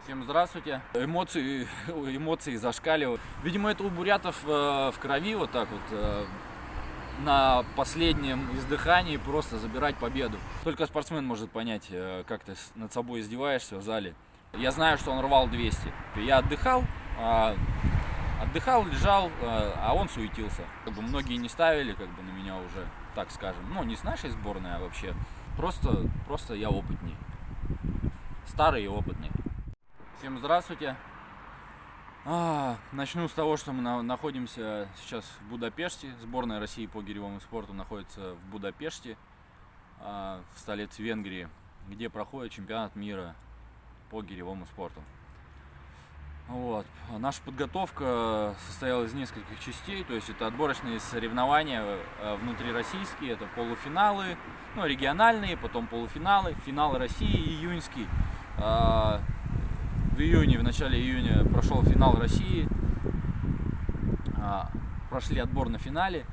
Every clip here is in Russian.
Всем здравствуйте. Эмоции зашкаливают. Видимо, это у бурятов в крови вот так вот на последнем издыхании просто забирать победу. Только спортсмен может понять, как ты над собой издеваешься в зале. Я знаю, что он рвал 200. Я отдыхал, лежал, а он суетился. Многие не ставили на меня уже, так скажем. Не с нашей сборной, а вообще. Просто я опытней. Старый и опытный. Всем здравствуйте. Начну с того, что мы находимся сейчас в Будапеште. Сборная России по гиревому спорту находится в Будапеште, в столице Венгрии, где проходит чемпионат мира по гиревому спорту. Наша подготовка состояла из нескольких частей, то есть это отборочные соревнования внутрироссийские, это полуфиналы, региональные, потом полуфиналы, финал России июньский. В начале июня прошел финал России, прошли отбор на финале,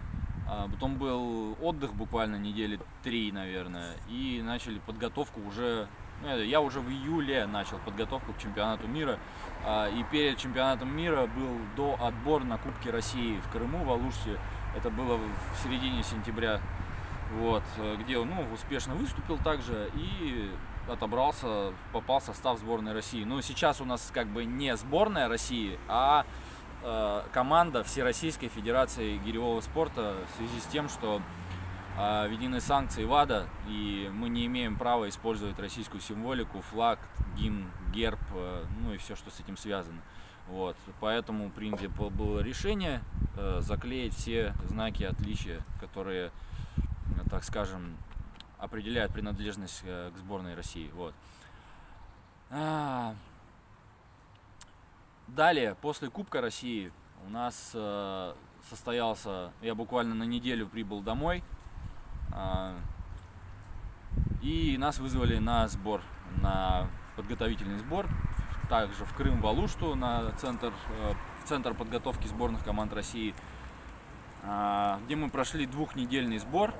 потом был отдых буквально недели 3, наверное, и начали подготовку уже, я уже в июле начал подготовку к чемпионату мира, и перед чемпионатом мира был отбор на Кубке России в Крыму, в Алуште, это было в середине сентября, где успешно выступил также и отобрался, попал в состав сборной России. Сейчас у нас не сборная России, а команда Всероссийской Федерации гиревого спорта в связи с тем, что введены санкции ВАДА, и мы не имеем права использовать российскую символику, флаг, гимн, герб, и все, что с этим связано. Поэтому принято было решение заклеить все знаки отличия, которые, так скажем, определяют принадлежность к сборной России. Далее, после Кубка России у нас состоялся, я буквально на неделю прибыл домой, и нас вызвали на сбор, на подготовительный сбор, также в Крым, в Алушту, на центр подготовки сборных команд России, где мы прошли двухнедельный сбор,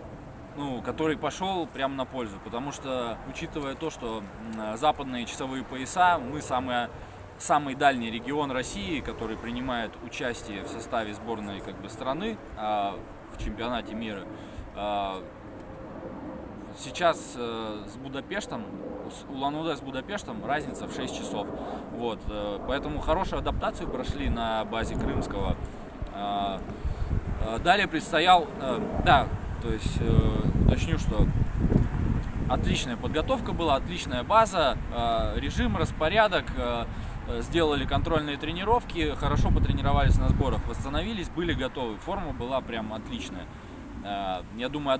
который пошел прямо на пользу, потому что, учитывая то, что западные часовые пояса, мы самый дальний регион России, который принимает участие в составе сборной страны в чемпионате мира. Сейчас с Будапештом, Улан-Удэ с Будапештом разница в 6 часов. Поэтому хорошую адаптацию прошли на базе Крымского. Далее предстоял, уточню, что отличная подготовка была, отличная база, режим, распорядок, сделали контрольные тренировки, хорошо потренировались на сборах, восстановились, были готовы, форма была прям отличная. Я думаю,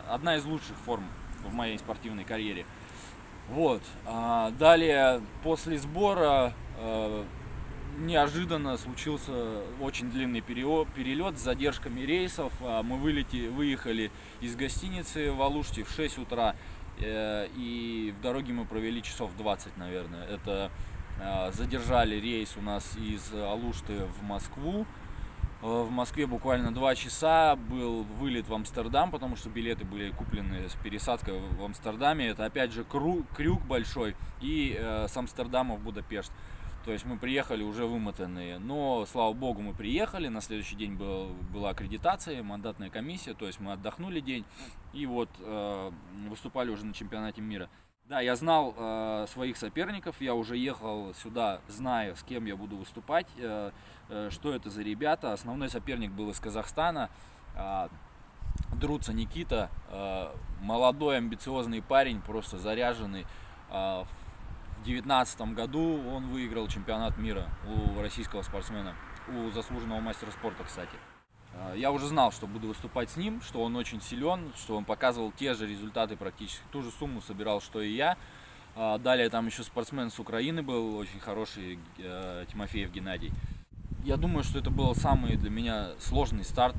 одна из лучших форм в моей спортивной карьере. Далее, после сбора, неожиданно случился очень длинный перелет с задержками рейсов. Мы выехали из гостиницы в Алуште в 6 утра, и в дороге мы провели часов 20, наверное. Это задержали рейс у нас из Алушты в Москву. В Москве буквально 2 часа был вылет в Амстердам, потому что билеты были куплены с пересадкой в Амстердаме. Это опять же крюк большой, и с Амстердама в Будапешт. То есть мы приехали уже вымотанные, но, слава богу, мы приехали, на следующий день была аккредитация, мандатная комиссия, то есть мы отдохнули день и выступали уже на чемпионате мира. Да, я знал своих соперников, я уже ехал сюда, зная, с кем я буду выступать, что это за ребята. Основной соперник был из Казахстана, Друца Никита, молодой амбициозный парень, просто заряженный. В 2019 году он выиграл чемпионат мира у российского спортсмена, у заслуженного мастера спорта, кстати. Я уже знал, что буду выступать с ним, что он очень силен, что он показывал те же результаты, практически ту же сумму собирал, что и я. Далее там еще спортсмен с Украины был, очень хороший, Тимофеев Геннадий. Я думаю, что это был самый для меня сложный старт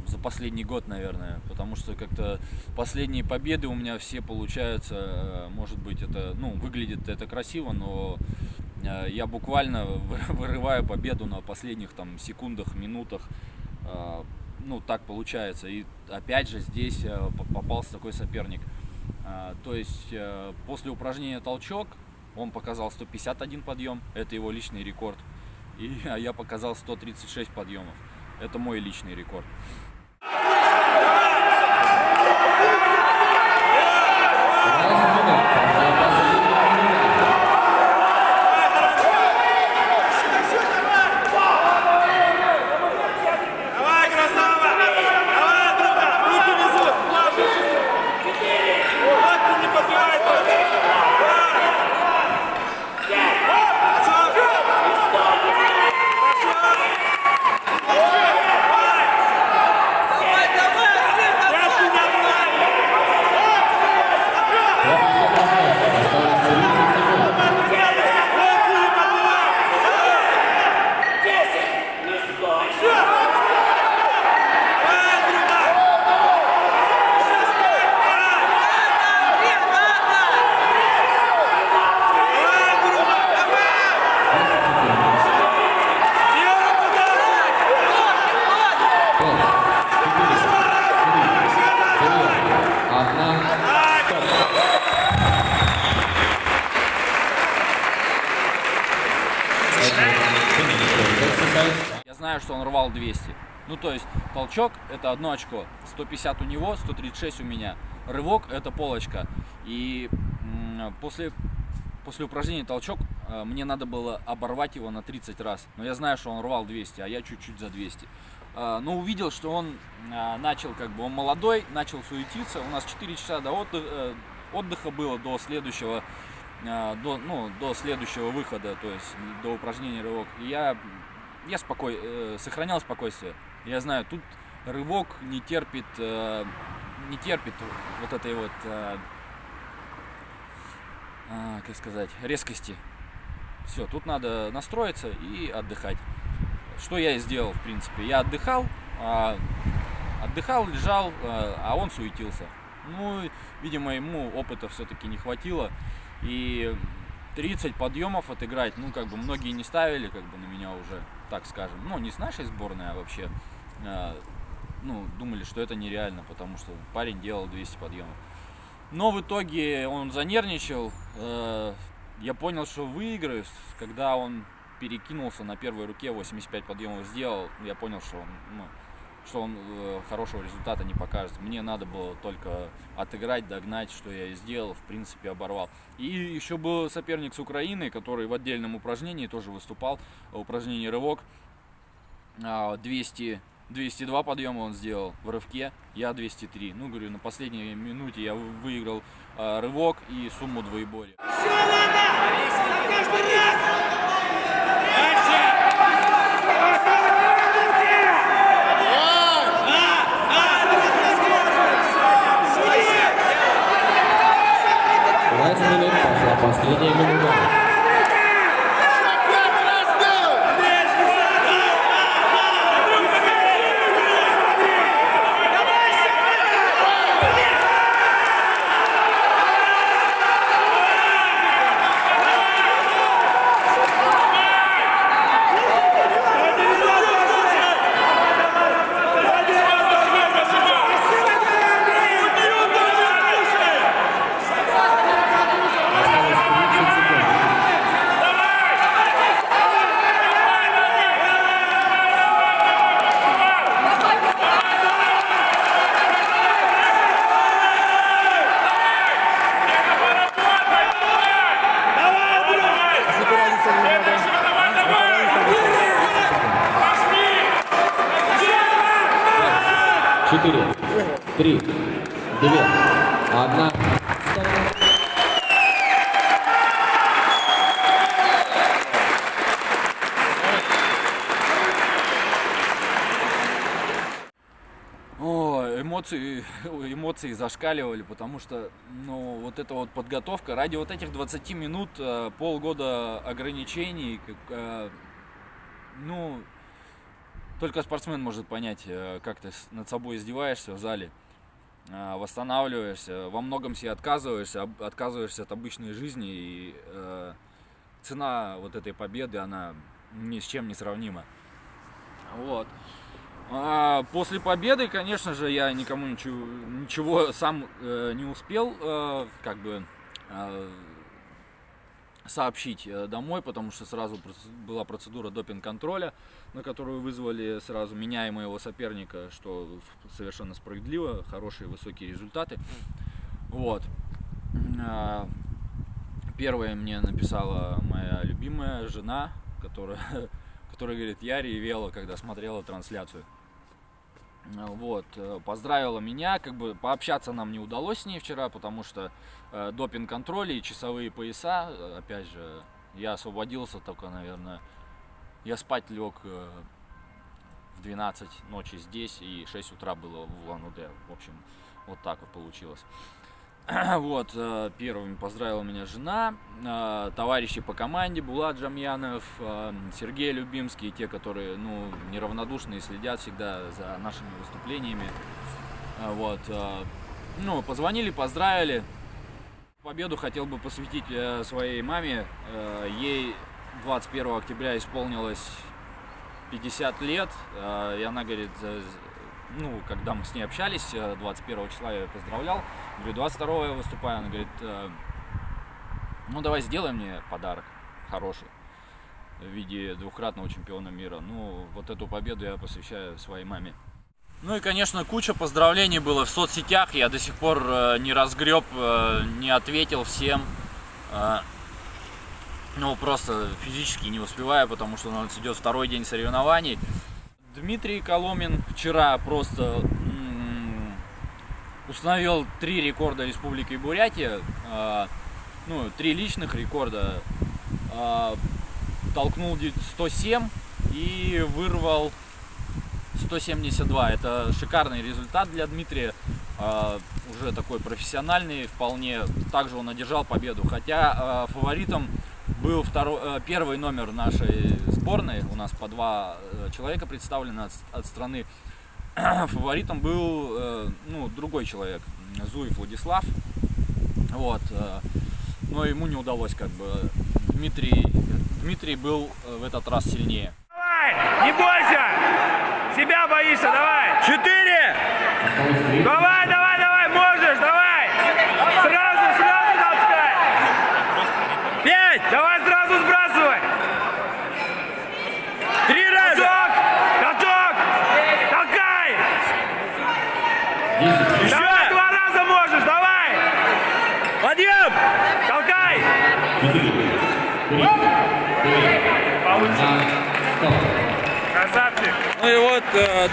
за последний год, наверное, потому что как-то последние победы у меня все получаются, может быть, это, выглядит это красиво, но я буквально вырываю победу на последних секундах, минутах, так получается, и опять же здесь попался такой соперник. То есть после упражнения толчок Он показал 151 подъем, это его личный рекорд. И я показал 136 подъемов. Это мой личный рекорд. Я знаю, что он рвал 200. Ну, то есть, толчок — это 1 очко. 150 у него, 136 у меня. Рывок — это полочка. И после упражнения толчок мне надо было оборвать его на 30 раз. Но я знаю, что он рвал 200, а я чуть-чуть за 200. Но увидел, что он начал, он молодой, начал суетиться. У нас 4 часа до отдыха было до следующего, до следующего выхода, то есть до упражнения рывок. И я сохранял спокойствие. Я знаю, тут рывок не терпит вот этой вот, как сказать, резкости. Все, тут надо настроиться и отдыхать. Что я и сделал, в принципе. Я отдыхал, лежал, а он суетился. Ну, видимо, ему опыта все-таки не хватило. И 30 подъемов отыграть, многие не ставили, на меня уже, так скажем. Ну, не с нашей сборной, а вообще, думали, что это нереально, потому что парень делал 200 подъемов. Но в итоге он занервничал. Я понял, что выиграю, когда он перекинулся на первой руке, 85 подъемов сделал. Я понял, что он хорошего результата не покажет. Мне надо было только отыграть, догнать, что я и сделал, в принципе, оборвал. И еще был соперник с Украины, который в отдельном упражнении тоже выступал, упражнение рывок. 202 подъема он сделал в рывке, я 203. На последней минуте я выиграл рывок и сумму двоеборья. Последняя минута. Четыре, 3, 2, 1. Эмоции зашкаливали, потому что, вот эта вот подготовка ради вот этих 20 минут, полгода ограничений, только спортсмен может понять, как ты над собой издеваешься в зале, восстанавливаешься, во многом себе отказываешься от обычной жизни, и цена вот этой победы, она ни с чем не сравнима. Вот. После победы, конечно же, я никому ничего сам не успел сообщить домой, потому что сразу была процедура допинг-контроля, на которую вызвали сразу меня и моего соперника, что совершенно справедливо, хорошие высокие результаты. Вот. Первая мне написала моя любимая жена, которая говорит, я ревела, когда смотрела трансляцию. Вот, поздравила меня, как бы пообщаться нам не удалось с ней вчера, потому что допинг-контроль и часовые пояса, опять же, я освободился только, наверное, я спать лег в 12 ночи здесь и 6 утра было в Улан-Удэ, в общем, вот так вот получилось. Вот, первыми поздравила меня жена, товарищи по команде, Булат Джамьянов, Сергей Любимский, те, которые, ну, неравнодушные, следят всегда за нашими выступлениями. Вот, ну, позвонили, поздравили. Победу хотел бы посвятить своей маме, ей 21 октября исполнилось 50 лет, и она говорит, ну, когда мы с ней общались, 21 числа я ее поздравлял, говорю, 22 я выступаю, она говорит, ну, давай сделай мне подарок хороший в виде двукратного чемпиона мира. Ну, вот эту победу я посвящаю своей маме. Ну и, конечно, куча поздравлений было в соцсетях, я до сих пор не разгреб, не ответил всем. Ну, просто физически не успеваю, потому что у нас идет второй день соревнований. Дмитрий Коломин вчера просто установил 3 рекорда Республики Бурятия, ну, 3 личных рекорда, толкнул 107 и вырвал 172. Это шикарный результат для Дмитрия, уже такой профессиональный вполне. Также он одержал победу, хотя фаворитом был первый номер нашей сборной, у нас по 2 человека представлены от страны. Фаворитом был, ну, другой человек, Зуев Владислав. Вот, но ему не удалось, как бы. Дмитрий был в этот раз сильнее. Давай, не бойся! Себя боишься, давай! 4! Давай, давай, давай, можешь, давай! Сразу толкай! 5! Давай сразу сбрасывай! 3 раза! Каток! Толкай! Давай, 2 раза можешь, давай! Подъем! Толкай! Красавчик! Ну и вот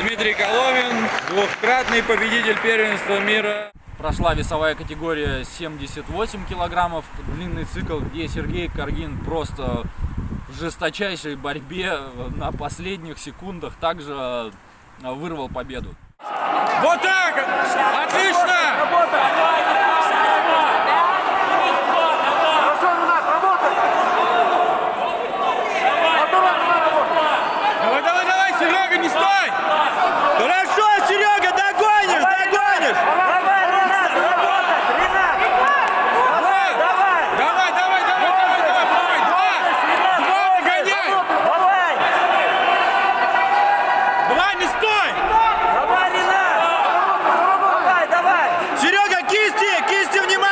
Дмитрий Коломин, двухкратный победитель первенства мира. Прошла весовая категория 78 килограммов, длинный цикл, где Сергей Каргин просто в жесточайшей борьбе на последних секундах также вырвал победу. Вот так! Отлично! Давай, Серега, не стой! Хорошо, Серега, догонишь! Давай, два догоняй! 2, не стой! Серега, кисти внимательно!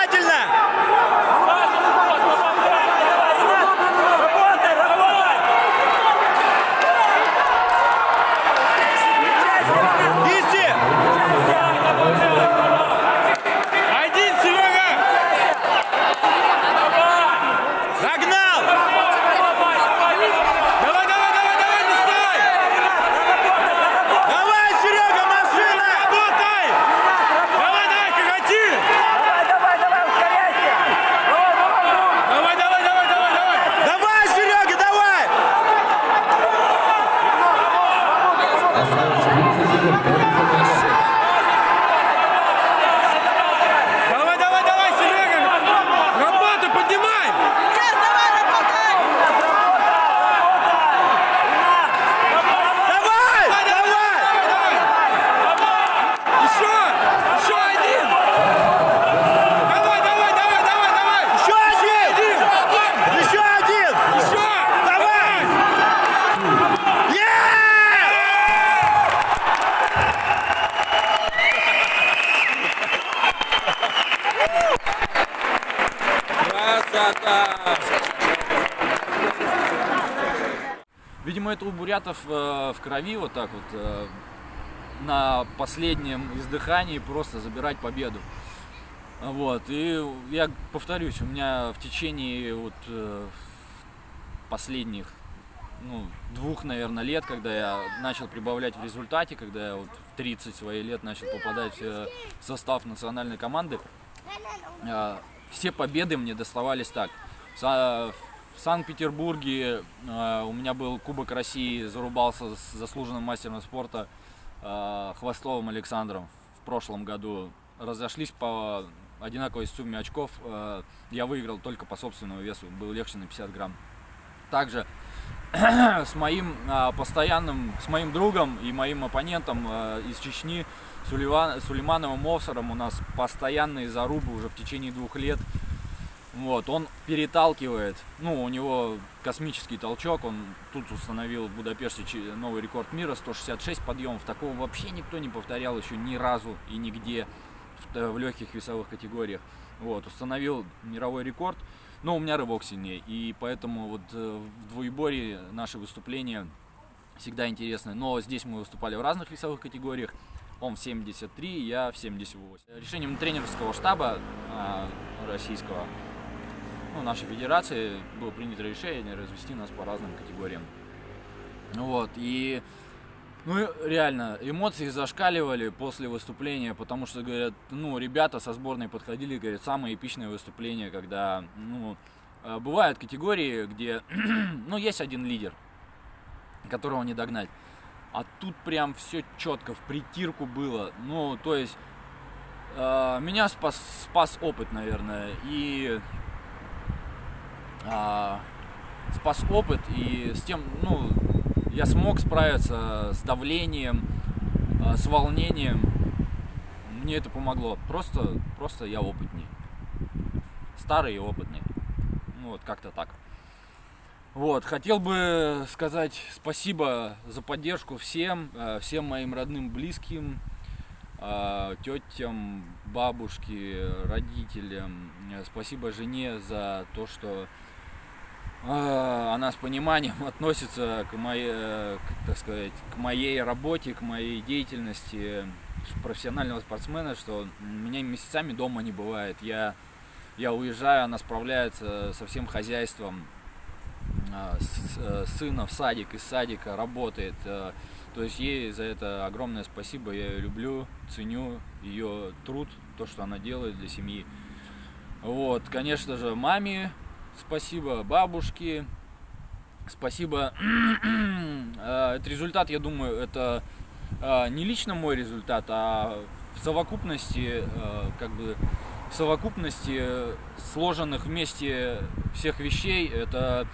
Видимо, это у бурятов в крови вот так вот на последнем издыхании просто забирать победу. Вот, и я повторюсь, у меня в течение вот последних, 2, наверное, лет, когда я начал прибавлять в результате, когда я вот в 30 своих лет начал попадать в состав национальной команды, все победы мне доставались так. В Санкт-Петербурге у меня был Кубок России, зарубался с заслуженным мастером спорта Хвостовым Александром в прошлом году. Разошлись по одинаковой сумме очков, я выиграл только по собственному весу, был легче на 50 грамм. Также с моим другом и моим оппонентом из Чечни Сулеймановым Овсаром у нас постоянные зарубы уже в течение 2 лет. Вот, он переталкивает, у него космический толчок, он тут установил в Будапеште новый рекорд мира, 166 подъемов, такого вообще никто не повторял еще ни разу и нигде в легких весовых категориях. Вот, установил мировой рекорд, но у меня рывок сильнее, и поэтому вот в двоеборье наши выступления всегда интересны, но здесь мы выступали в разных весовых категориях, он в 73, я в 78. Решением тренерского штаба российского, нашей федерации, было принято решение развести нас по разным категориям. Вот, и реально, эмоции зашкаливали после выступления, потому что, говорят, ребята со сборной подходили, говорят, самое эпичное выступление, когда, бывают категории, где, есть один лидер, которого не догнать, а тут прям все четко, в притирку было, то есть, меня спас опыт, наверное, и спас опыт, и с тем, я смог справиться с давлением, с волнением. Мне это помогло. Просто я опытнее. Старый и опытный. Вот как-то так. Вот, хотел бы сказать спасибо за поддержку всем моим родным, близким, тетям, бабушке, родителям. Спасибо жене за то, что она с пониманием относится к моей работе, к моей деятельности профессионального спортсмена, что меня месяцами дома не бывает. Я уезжаю, она справляется со всем хозяйством, сына в садик, из садика работает. То есть ей за это огромное спасибо, я ее люблю, ценю ее труд, то, что она делает для семьи. Вот, конечно же, маме спасибо, бабушке спасибо. Этот результат, я думаю, это не лично мой результат, а в совокупности, в совокупности сложенных вместе всех вещей, это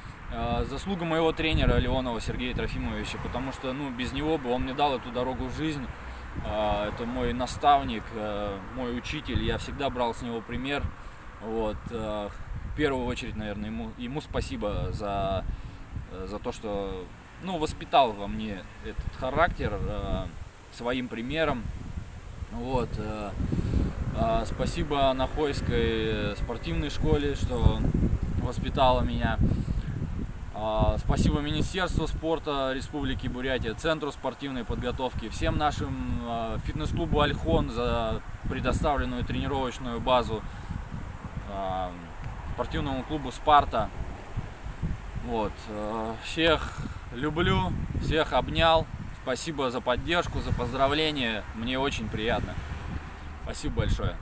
заслуга моего тренера Леонова Сергея Трофимовича, потому что, без него бы он мне дал эту дорогу в жизнь. Это мой наставник, мой учитель, я всегда брал с него пример. Вот, в первую очередь, наверное, ему спасибо за то, что, воспитал во мне этот характер своим примером. Вот, спасибо Нахойской спортивной школе, что воспитала меня. Спасибо Министерству спорта Республики Бурятия, Центру спортивной подготовки, всем нашим фитнес-клубу «Альхон» за предоставленную тренировочную базу, спортивному клубу «Спарта». Вот. Всех люблю, всех обнял. Спасибо за поддержку, за поздравления. Мне очень приятно. Спасибо большое.